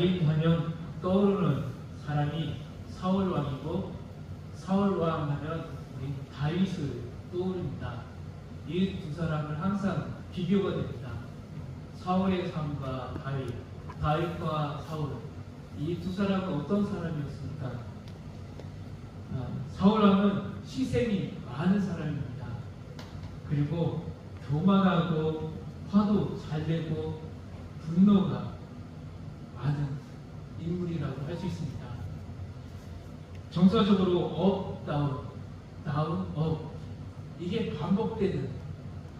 다윗 하면 떠오르는 사람이 사울 왕이고, 사울 왕 하면 우리 다윗을 떠오릅니다. 이 두 사람은 항상 비교가 됩니다. 사울의 삶과 다윗, 다윗과 사울, 이 두 사람은 어떤 사람이었습니까? 사울 왕은 희생이 많은 사람입니다. 그리고 교만하고 화도 잘 내고 분노가 많은 인물이라고 할 수 있습니다. 정서적으로 업, 다운, 다운, 업, 이게 반복되는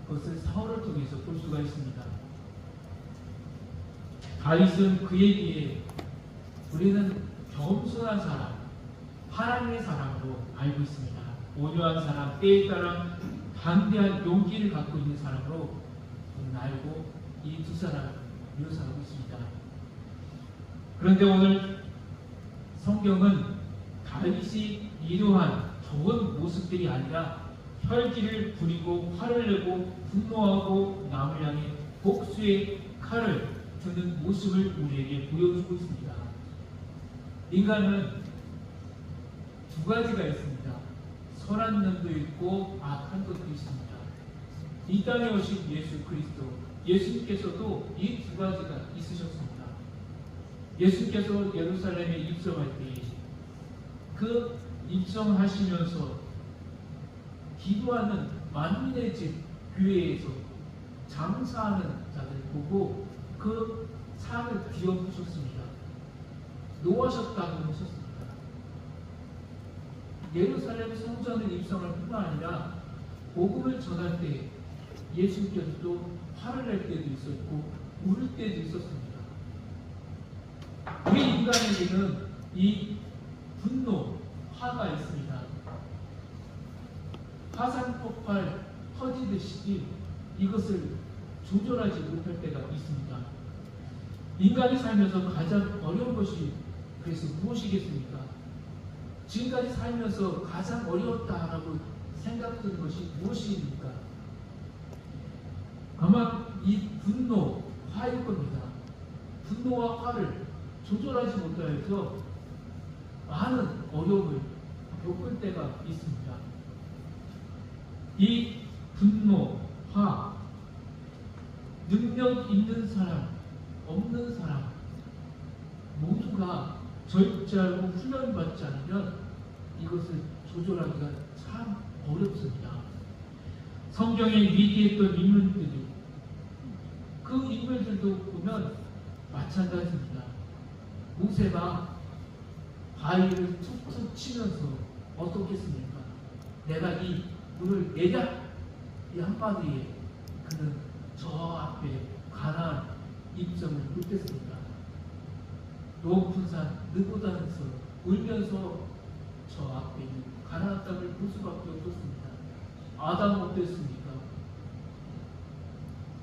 것을 사울을 통해서 볼 수가 있습니다. 다윗은 그에 비해 우리는 겸손한 사람, 하나님의 사람으로 알고 있습니다. 온유한 사람, 때에 따라 담대한 용기를 갖고 있는 사람으로 우리는 알고 이 두 사람을 묘사하고 있습니다. 그런데 오늘 성경은 다윗이 이러한 좋은 모습들이 아니라 혈기를 부리고 화를 내고 분노하고 남을 향해 복수의 칼을 드는 모습을 우리에게 보여주고 있습니다. 인간은 두 가지가 있습니다. 선한 면도 있고 악한 것도 있습니다. 이 땅에 오신 예수 그리스도, 예수님께서도 이 두 가지가 있으셨습니다. 예수님께서 예루살렘에 입성할 때 그 입성하시면서 기도하는 만민의 집 교회에서 장사하는 자들 보고 그 상을 뒤엎으셨습니다. 노하셨다고 하셨습니다. 예루살렘 성전을 입성할 뿐만 아니라 복음을 전할 때 예수님께서도 화를 낼 때도 있었고 울을 때도 있었습니다. 우리 인간에게는 이 분노, 화가 있습니다. 화산 폭발 터지듯이 이것을 조절하지 못할 때가 있습니다. 인간이 살면서 가장 어려운 것이 그래서 무엇이겠습니까? 지금까지 살면서 가장 어려웠다라고 생각되는 것이 무엇입니까? 아마 이 분노, 화일 겁니다. 분노와 화를 조절하지 못하여서 많은 어려움을 겪을 때가 있습니다. 이 분노, 화, 능력 있는 사람, 없는 사람 모두가 절제하고 훈련받지 않으면 이것을 조절하기가 참 어렵습니다. 성경에 위대했던 인물들이 그 인물들도 보면 마찬가지입니다. 모세가 바위를 툭툭 치면서 어떻겠습니까? 내가 이 물을 내자! 이 한마디에 그는 저 앞에 가나안 입성을 못했습니다. 높은 산 느보단에서 울면서 저 앞에 있는 가나안 땅을 볼 수밖에 없었습니다. 아담 어땠습니까?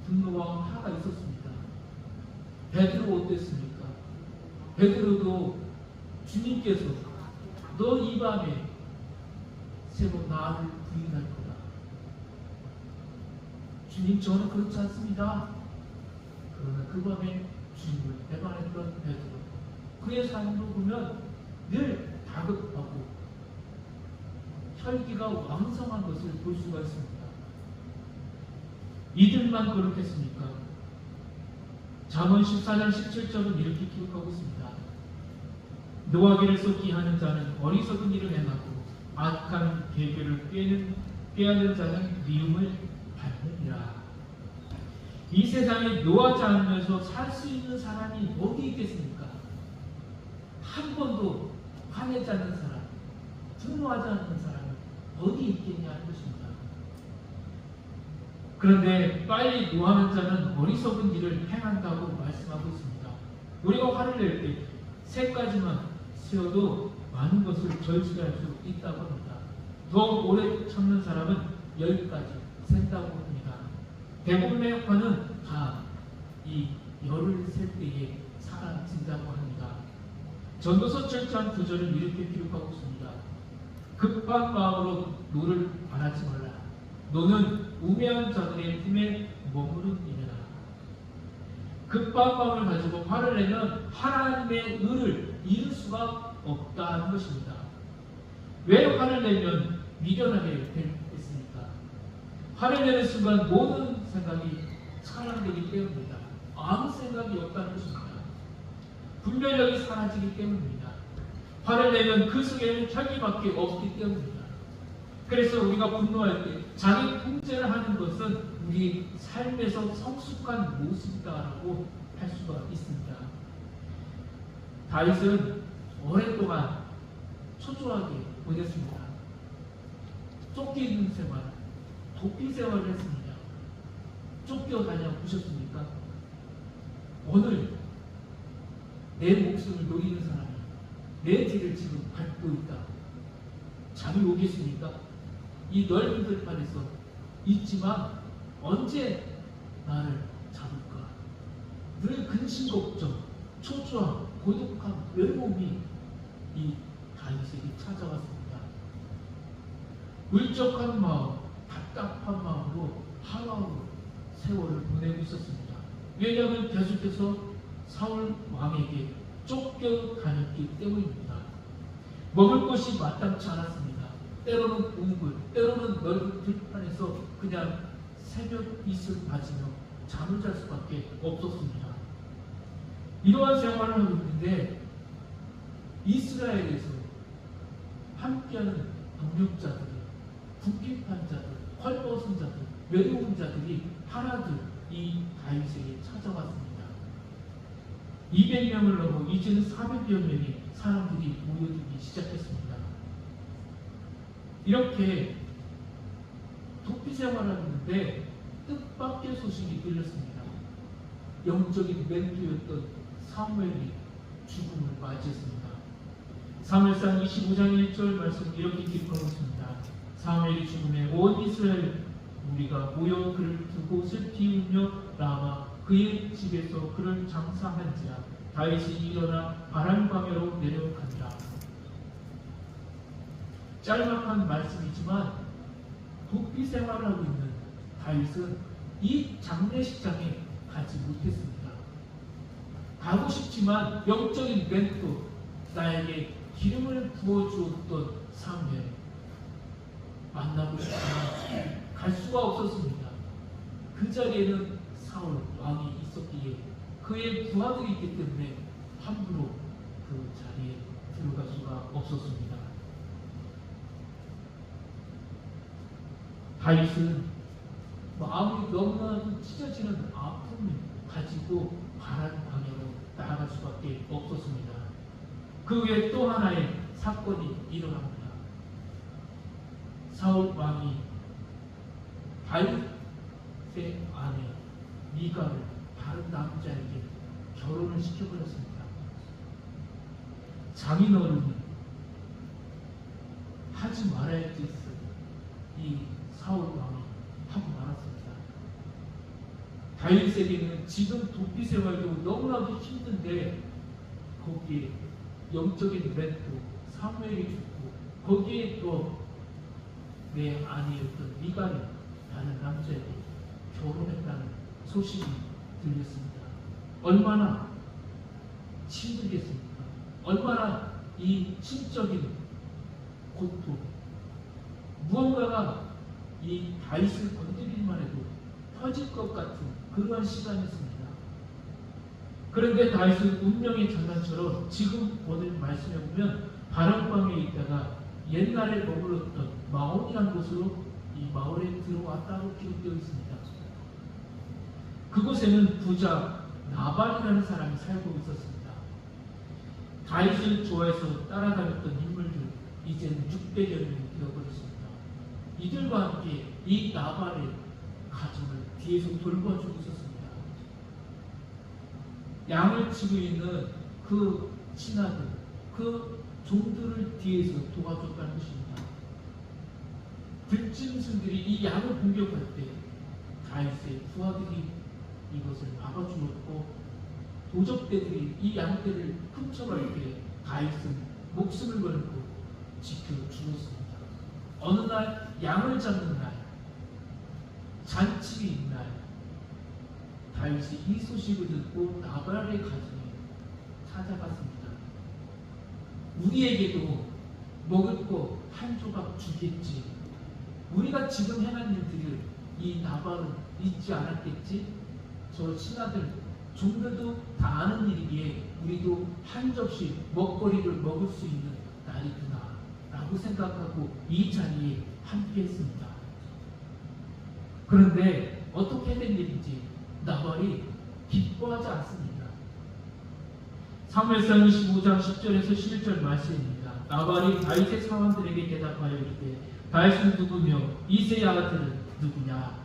분노와 화가 있었습니다. 베드로 어땠습니까? 베드로도 주님께서 너 이 밤에 세 번 나를 부인할 거다. 주님, 저는 그렇지 않습니다. 그러나 그 밤에 주님을 배반했던 베드로, 그의 삶으로 보면 늘 다급하고 혈기가 왕성한 것을 볼 수가 있습니다. 이들만 그렇겠습니까? 잠언 14장 17절은 이렇게 기록하고 있습니다. 노하기를 쏟기 하는 자는 어리석은 일을 행하고 악한 계교를 꾀하는 자는 미움을 받느니라. 이 세상에 노하지 않으면서 살 수 있는 사람이 어디 있겠습니까? 한 번도 화내지 않는 사람, 분노하지 않는 사람이 어디 있겠냐 하는 것입니다. 그런데 빨리 노하는 자는 어리석은 일을 행한다고 말씀하고 있습니다. 우리가 화를 낼 때 세 가지만 세워도 많은 것을 절실할 수 있다고 합니다. 더 오래 참는 사람은 10가지 센다고 합니다. 대부분의 화는 다 이 열을 셀 때에 사라진다고 합니다. 전도서 7장 9절은 이렇게 기록하고 있습니다. 급한 마음으로 노를 바라지 말라. 노는 우매한 자들의 품에 머무름이니라. 급한 마음을 가지고 화를 내면 하나님의 의를 이룰 수가 없다는 것입니다. 왜 화를 내면 미련하게 됐습니까? 화를 내는 순간 모든 생각이 차단되기 때문입니다. 아무 생각이 없다는 것입니다. 분별력이 사라지기 때문입니다. 화를 내면 그 속에는 혈기밖에 없기 때문입니다. 그래서 우리가 분노할 때 자기 통제를 하는 것은 우리 삶에서 성숙한 모습이다라고 할 수가 있습니다. 다윗은 오랫동안 초조하게 보냈습니다. 쫓기는 생활, 도피 생활을 했습니다. 쫓겨다녀 보셨습니까? 오늘 내 목숨을 노리는 사람이 내 뒤를 지금 밟고 있다. 잠이 오겠습니까? 이 넓은 들판에서 있지만 언제 나를 잡을까? 늘 근심 걱정, 초조함, 고독함, 외로움이 이 다윗에게 찾아왔습니다. 울적한 마음, 답답한 마음으로 하루하루 세월을 보내고 있었습니다. 왜냐하면 계속해서 사울 왕에게 쫓겨다녔기 때문입니다. 먹을 것이 마땅치 않았습니다. 때로는 동굴, 때로는 넓은 들판에서 그냥 새벽 이슬 맞으며 잠을 잘 수밖에 없었습니다. 이러한 생활을 하고 있는데 이스라엘에서 함께하는 동력자들이, 궁핍한 자들, 헐벗은 자들, 외로운 자들이 하나둘 이 다윗에게 찾아왔습니다. 200명을 넘어 이제는 400여 명의 사람들이 모여들기 시작했습니다. 이렇게 도피 생활을 하는데 뜻밖의 소식이 들렸습니다. 영적인 멘토였던 사무엘이 죽음을 맞이했습니다. 사무엘상 25장 1절 말씀 이렇게 기록하고 있습니다. 사무엘이 죽음에 온 이스라엘 우리가 모여 그를 두고 슬피 울며 라마 그의 집에서 그를 장사한지라. 다윗이 일어나 바람 방향으로 내려간다. 짤막한 말씀이지만 도피 생활을 하고 있는 다윗은 이 장례식장에 가지 못했습니다. 가고 싶지만 영적인 멘토, 나에게 기름을 부어주었던 사무엘 만나고 싶지만 갈 수가 없었습니다. 그 자리에는 사울 왕이 있었기에 그의 부하들이 있기 때문에 함부로 그 자리에 들어갈 수가 없었습니다. 다윗은 마음이 너무나도 찢어지는 아픔을 가지고 바라는 방향으로 나아갈 수밖에 없었습니다. 그 후에 또 하나의 사건이 일어납니다. 사울 왕이 다윗의 아내 미가를 다른 남자에게 결혼을 시켜버렸습니다. 장인어른이 하지 말아야 할 짓을 이 사울 왕이 하고 말았습니다. 다윗에게는 지금 도피 생활도 너무나도 힘든데 거기에 영적인 멘토 사무엘이 죽고 거기에 또 내 아내였던 미갈이 다른 남자에게 결혼했다는 소식이 들렸습니다. 얼마나 힘들겠습니까? 얼마나 이 심적인 고통, 무언가가 이 다윗을 건드리기만 해도 터질 것 같은 그러한 시간이었습니다. 그런데 다윗은 운명의 장난처럼 지금 오늘 말씀해 보면 바람방에 있다가 옛날에 머물렀던 마온이라는 곳으로 이 마을에 들어왔다고 기록되어 있습니다. 그곳에는 부자 나발이라는 사람이 살고 있었습니다. 다윗을 좋아해서 따라다녔던 인물들 이제는 600여 명이 되어버렸습니다. 이들과 함께 이 나발의 가정을 뒤에서 돌봐주고 있었습니다. 양을 치고 있는 그 신하들, 그 종들을 뒤에서 도와줬다는 것입니다. 들짐승들이 이 양을 공격할 때 다윗의 부하들이 이것을 막아주었고 도적대들이 이 양떼를 훔쳐갈 때 다윗은 목숨을 걸고 지켜주었습니다. 어느 날 양을 잡는 날, 잔치인 날 다윗이 이 소식을 듣고 나발의 가정에 찾아갔습니다. 우리에게도 먹을 거 한 조각 주겠지. 우리가 지금 행한 일들을 이 나발은 잊지 않았겠지. 저 신하들 종들도 다 아는 일이기에 우리도 한 접시 먹거리를 먹을 수 있는 날이구나 라고 생각하고 이 자리에 함께 했습니다. 그런데 어떻게 된 일인지 나발이 기뻐하지 않습니다. 사무엘상 25장 10절에서 11절 말씀입니다. 나발이 다윗의 사원들에게 대답하여 이르되 다윗은 누구며 이새의 아들은 누구냐?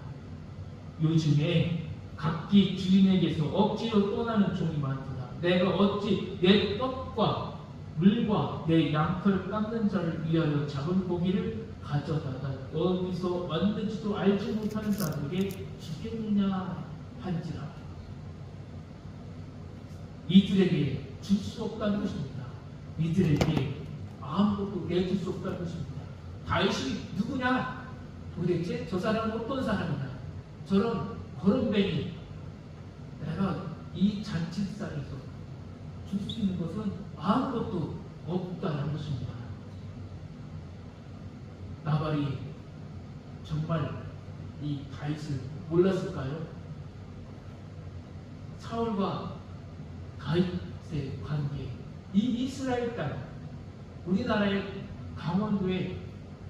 요즘에 각기 주인에게서 억지로 떠나는 종이 많도다. 내가 어찌 내 떡과 물과 내 양털 깎는 자를 위하여 잡은 고기를 가져다가 어디서 왔는지도 알지 못하는 자들에게 주겠느냐 한지라. 이들에게 줄 수 없다는 것입니다. 이들에게 아무것도 내줄 수 없다는 것입니다. 다윗이 누구냐? 도대체 저 사람은 어떤 사람이냐? 저런 거렁뱅이 내가 이 잔치상에서 줄 수 있는 것은 아무것도 없다는 것입니다. 나발이 정말 이 다윗을 몰랐을까요? 사울과 다윗의 관계, 이 이스라엘 땅, 우리나라의 강원도의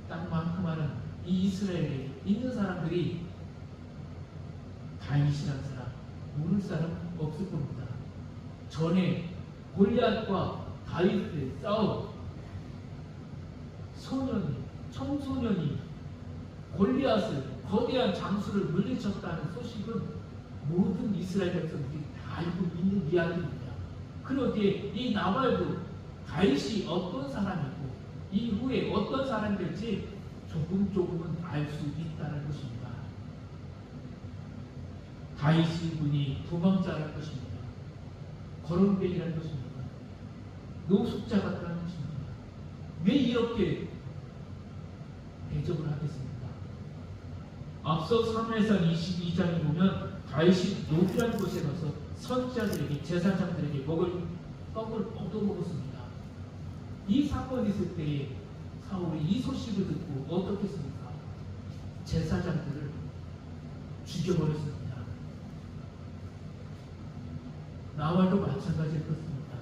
땅만큼 하는 이 이스라엘에 있는 사람들이 다윗이라는 사람 모를 사람 없을 겁니다. 전에 골리앗과 다윗의 싸움, 청소년이 골리앗을 거대한 장수를 물리쳤다는 소식은 모든 이스라엘 백성들이 다 알고 있는 이야기입니다. 그러기에 이 나발도 다윗이 어떤 사람이고 이후에 어떤 사람이 될지 조금은 알 수 있다는 것입니다. 다윗이 분이 도망자라는 것입니다. 거렁뱅이라는 것입니다. 노숙자 같다는 것입니다. 왜 이렇게 대접을 하겠습니까? 앞서 사무엘상 22장에 보면 다윗이 노비라는 곳에 가서 선지자들에게 제사장들에게 먹을 떡을 얻어먹었습니다. 이 사건이 있을 때에 사울이 이 소식을 듣고 어떻게 했습니까? 제사장들을 죽여버렸습니다. 나발도 마찬가지일 것입니다.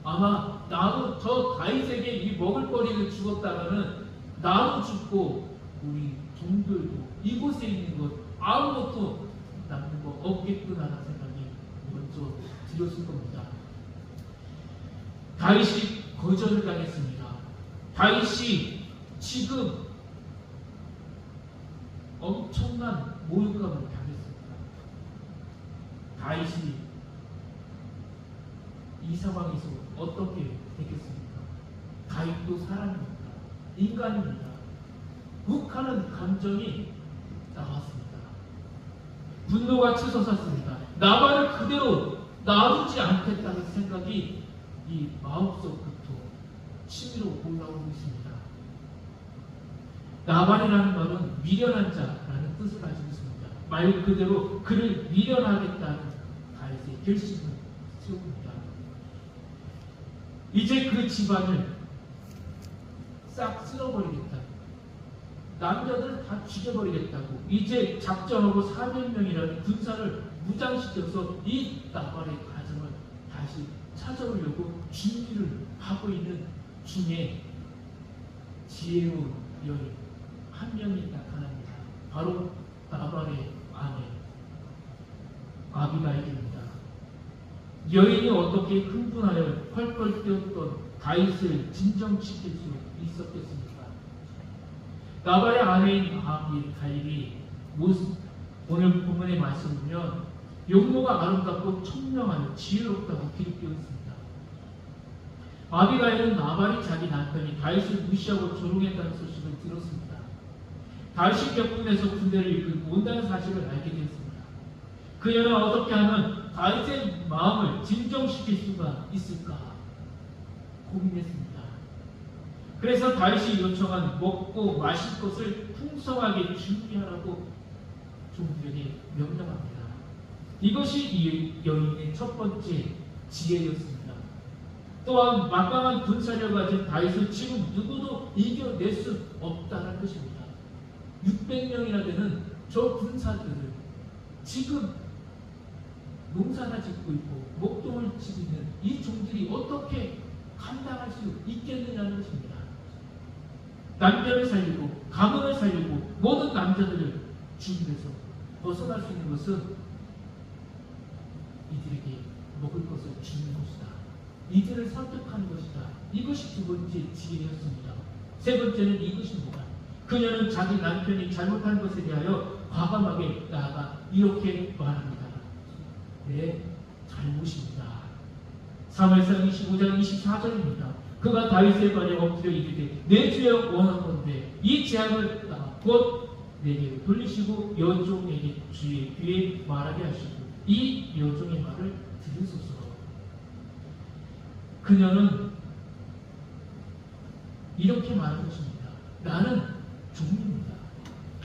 아마 나도 저 다윗에게 이 먹을거리를 주었다가는 나도 죽고 우리 종들도 이곳에 있는 것 아무것도 남는 거 없겠구나라는 생각이 먼저 들었을 겁니다. 다윗이 거절을 당했습니다. 다윗이 지금 엄청난 모욕감을 당했습니다. 다윗이 이 상황에서 어떻게 되겠습니까? 다윗도 사람입니다. 인간입니다. 욱하는 감정이 나왔습니다. 분노가 치솟았습니다. 나발을 그대로 놔두지 않겠다는 생각이 이 마음속부터 치밀어 올라오고 있습니다. 나발이라는 말은 미련한 자라는 뜻을 가지고 있습니다. 말 그대로 그를 미련하겠다는 다윗의 결심을 세웁니다. 이제 그 집안을 싹 쓸어버리겠다. 남자들 다 죽여버리겠다고 이제 작정하고 400명이라는 군사를 무장시켜서 이 나발의 가정을 다시 찾아오려고 준비를 하고 있는 중에 지혜로운 여인 한 명이 나타납니다. 바로 나발의 아내 아비가일입니다. 여인이 어떻게 흥분하여 펄펄 뛰었던 다윗을 진정시킬 수 있었겠습니까? 나발의 아내인 아비가일이 오늘 본문의 말씀을 보면 용모가 아름답고 청명하여 지혜롭다고 기록되어 있습니다. 아비가일은 나발이 자기 남편이 다윗을 무시하고 조롱했다는 소식을 들었습니다. 다윗이 격분해서 군대를 이끌고 온다는 사실을 알게 되었습니다. 그녀는 어떻게 하면 다윗의 마음을 진정시킬 수가 있을까 고민했습니다. 그래서 다윗이 요청한 먹고 마실 것을 풍성하게 준비하라고 종들에게 명령합니다. 이것이 이 여인의 첫 번째 지혜였습니다. 또한 막강한 군사력을 가진 다윗을 지금 누구도 이겨낼 수 없다는 것입니다. 600명이나 되는 저 군사들을 지금 농사나 짓고 있고 목동을 치고 있는 이 종들이 어떻게 감당할 수 있겠느냐는 것입니다. 남편을 살리고 가문을 살리고 모든 남자들을 죽임에서 벗어날 수 있는 것은 이들에게 먹을 것을 주는 것이다. 이들을 설득하는 것이다. 이것이 두 번째 지혜였습니다. 세 번째는 이것입니다. 그녀는 자기 남편이 잘못한 것에 대하여 과감하게 나아가 이렇게 말합니다. 내 잘못입니다. 사무엘상 25장 24절입니다. 그가 다윗에 관해 엎드려 이르되 내 주여 원하건대 이 재앙을 곧 내게 돌리시고 여종에게 주의 귀에 말하게 하시고 이 여종의 말을 들으소서. 그녀는 이렇게 말한 것입니다. 나는 종입니다.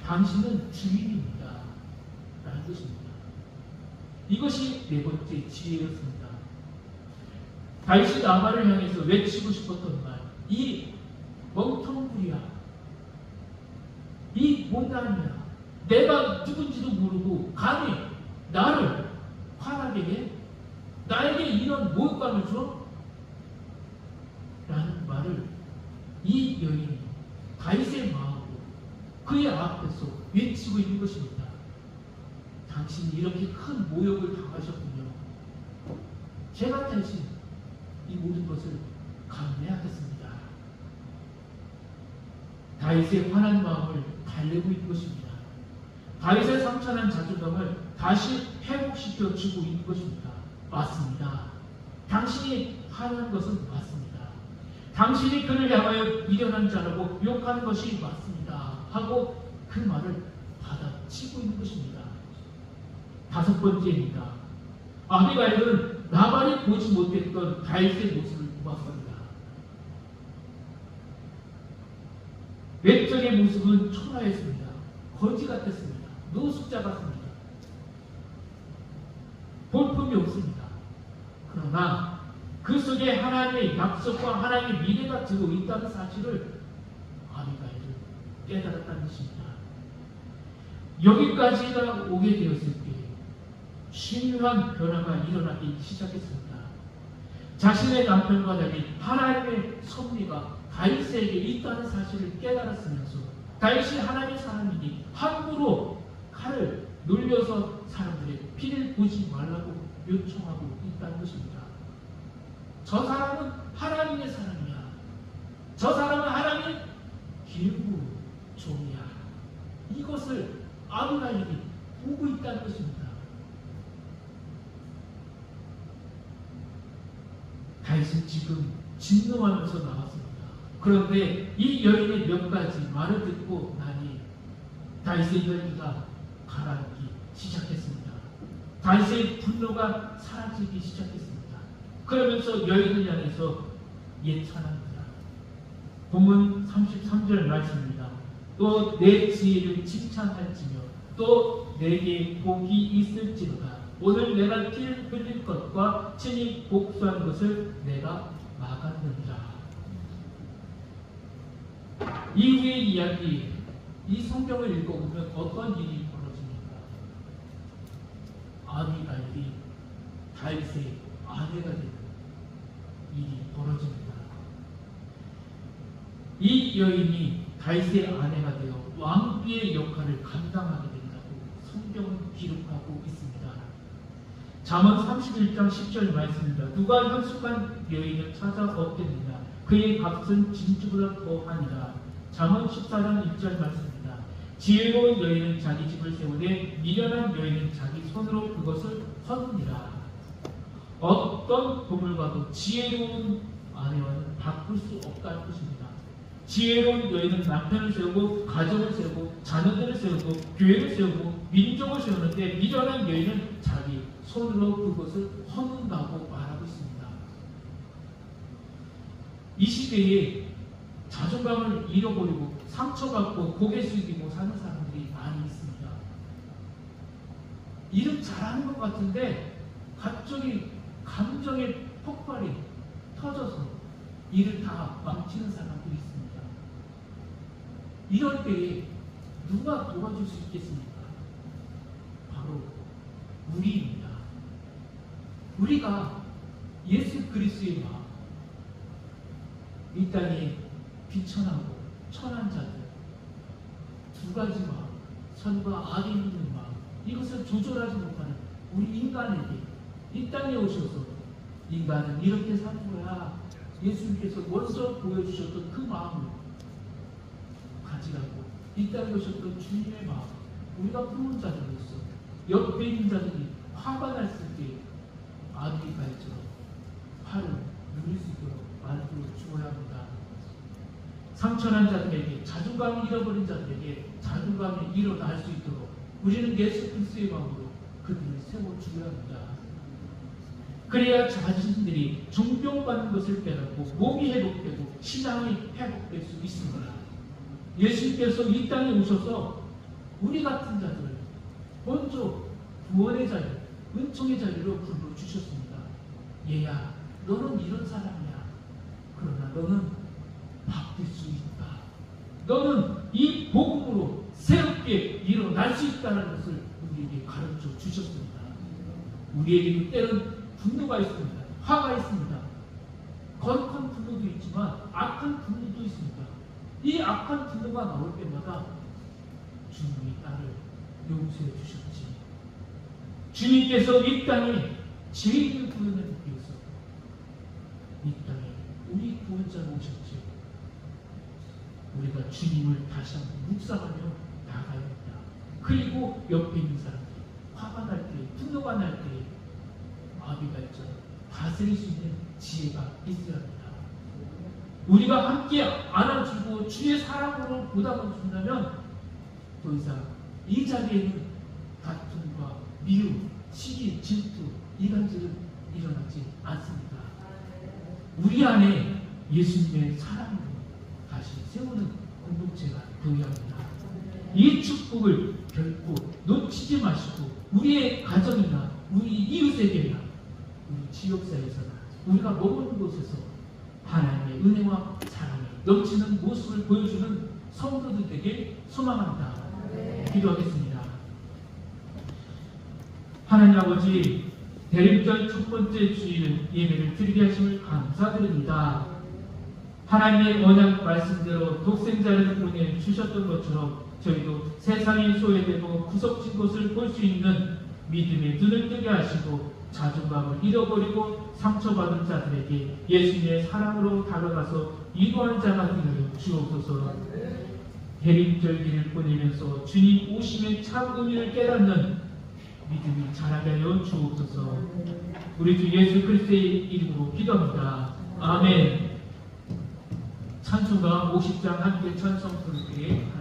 당신은 주인입니다. 라는 것입니다. 이것이 네 번째 지혜였습니다. 다윗이 나발을 향해서 외치고 싶었던 말, 이 멍텅구리야, 이 못난이야, 내가 누군지도 모르고 감히 나를 화나게 해? 나에게 이런 모욕감을 줘? 라는 말을 이 여인이 다윗의 마음으로 그의 앞에서 외치고 있는 것입니다. 당신이 이렇게 큰 모욕을 당하셨군요. 제가 대신 이 모든 것을 감내하겠습니다. 다윗의 화난 마음을 달래고 있는 것입니다. 다윗의 상처난 자존감을 다시 회복시켜 주고 있는 것입니다. 맞습니다. 당신이 화난 것은 맞습니다. 당신이 그를 향하여 미련한 자라고 욕하는 것이 맞습니다. 하고 그 말을 받아치고 있는 것입니다. 다섯 번째입니다. 아비가일은 나발이 보지 못했던 다윗의 모습을 보았습니다. 외적의 모습은 초라했습니다. 거지 같았습니다. 노숙자 같습니다. 볼품이 없습니다. 그러나 그 속에 하나님의 약속과 하나님의 미래가 들어있다는 사실을 아비가일은 깨달았다는 것입니다. 여기까지가 오게 되었을 때 심한 변화가 일어나기 시작했습니다. 자신의 남편과 달리 하나님의 섭리가 다윗에게 있다는 사실을 깨달았으면서 다윗이 하나님의 사람이니 함부로 칼을 놀려서 사람들의 피를 보지 말라고 요청하고 있다는 것입니다. 저 사람은 하나님의 사람이야. 저 사람은 하나님의 길고 종이야. 이것을 아비가일이 보고 있다는 것입니다. 다윗은 지금 진노하면서 나왔습니다. 그런데 이 여인의 몇 가지 말을 듣고 나니 다윗의 열기가 가라앉기 시작했습니다. 다윗의 분노가 사라지기 시작했습니다. 그러면서 여인을 향해서 예찬합니다. 본문 33절 말씀입니다. 또 내 지혜를 칭찬할지며 또 내게 복이 있을지로다. 오늘 내가 피를 흘릴 것과 친히 복수하는 것을 내가 막았느니라. 이후의 이야기, 이 성경을 읽어보면 어떤 일이 벌어집니까? 아비가일이 다윗의 아내가 되는 일이 벌어집니다. 이 여인이 다윗의 아내가 되어 왕비의 역할을 감당하게 된다고 성경은 기록하고 있습니다. 잠언 31장 10절 말씀입니다. 누가 현숙한 여인을 찾아 얻겠느냐? 그의 값은 진주보다 더하니라. 잠언 14장 1절 말씀입니다. 지혜로운 여인은 자기 집을 세우되 미련한 여인은 자기 손으로 그것을 허느니라. 어떤 보물과도 지혜로운 아내와는 바꿀 수 없다는 것입니다. 지혜로운 여인은 남편을 세우고 가정을 세우고 자녀들을 세우고 교회를 세우고 민족을 세우는데 미련한 여인은 자기 손으로 그것을 허문다고 말하고 있습니다. 이 시대에 자존감을 잃어버리고 상처받고 고개 숙이고 사는 사람들이 많이 있습니다. 일은 잘하는 것 같은데 갑자기 감정의 폭발이 터져서 일을 다 망치는 사람들이 있습니다. 이럴 때에 누가 도와줄 수 있겠습니까? 바로 우리입니다. 우리가 예수 그리스도의 마음, 이 땅에 비천하고 천한 자들, 두 가지 마음, 선과 악이 있는 마음, 이것을 조절하지 못하는 우리 인간에게 이 땅에 오셔서 인간은 이렇게 사는 거야, 예수님께서 먼저 보여주셨던 그 마음을 가지라고 이 땅에 오셨던 주님의 마음, 우리가 품은 자들로서 옆에 있는 자들이 화가 났을 때 아비가일처럼 화를 누릴 수 있도록 만들어 주어야 합니다. 상처난 자들에게, 자존감을 잃어버린 자들에게 자존감이 일어날 수 있도록 우리는 예수 그리스도의 마음으로 그들을 세워주어야 합니다. 그래야 자신들이 존경받는 것을 깨닫고 몸이 회복되고 신앙이 회복될 수 있습니다. 예수님께서 이 땅에 오셔서 우리 같은 자들을 먼저 구원의 자리, 은총의 자리로 불러주셨습니다. 얘야, 너는 이런 사람이야. 그러나 너는 바뀔 수 있다. 너는 이 복음으로 새롭게 일어날 수 있다는 것을 우리에게 가르쳐 주셨습니다. 우리에게도 때론 분노가 있습니다. 화가 있습니다. 거룩한 분노도 있지만 악한 분노도 있습니다. 이 악한 분노가 나올 때마다 주님이 나를 용서해 주셨지. 주님께서 이 땅에 죄인을 구원하기 위해서 이 땅에 우리 구원자로 오셨지. 우리가 주님을 다시 한번 묵상하며 나가야 합니다. 그리고 옆에 있는 사람들이 화가 날 때, 분노가 날 때 아비가일처럼 다스릴 수 있는 지혜가 있어야 합니다. 우리가 함께 안아주고 주의 사랑으로 보답을 준다면 더 이상 이 자리에는 다툼과 미움, 시기, 질투, 이간질은 일어나지 않습니다. 우리 안에 예수님의 사랑으로 다시 세우는 공동체가 되어야 합니다. 이 축복을 결코 놓치지 마시고 우리의 가정이나 우리 이웃에게나 우리 지역사회에서나 우리가 머무는 곳에서 하나님의 은혜와 사랑이 넘치는 모습을 보여주는 성도들 되게 소망합니다. 기도하겠습니다. 하나님 아버지, 대림절 첫 번째 주일 예배를 드리게 하심을 감사드립니다. 하나님의 언약 말씀대로 독생자를 보내주셨던 것처럼 저희도 세상에 소외되고 구석진 것을 볼 수 있는 믿음의 눈을 뜨게 하시고 자존감을 잃어버리고 상처받은 자들에게 예수님의 사랑으로 다가가서 위로하는 자가 되는 주옵소서. 대림절기를 보내면서 주님 오심의 참 의미를 깨닫는 믿음이 자라게 하여 주옵소서. 우리 주 예수 그리스도의 이름으로 기도합니다. 아멘. 찬송가 50장 함께 찬송 부르기에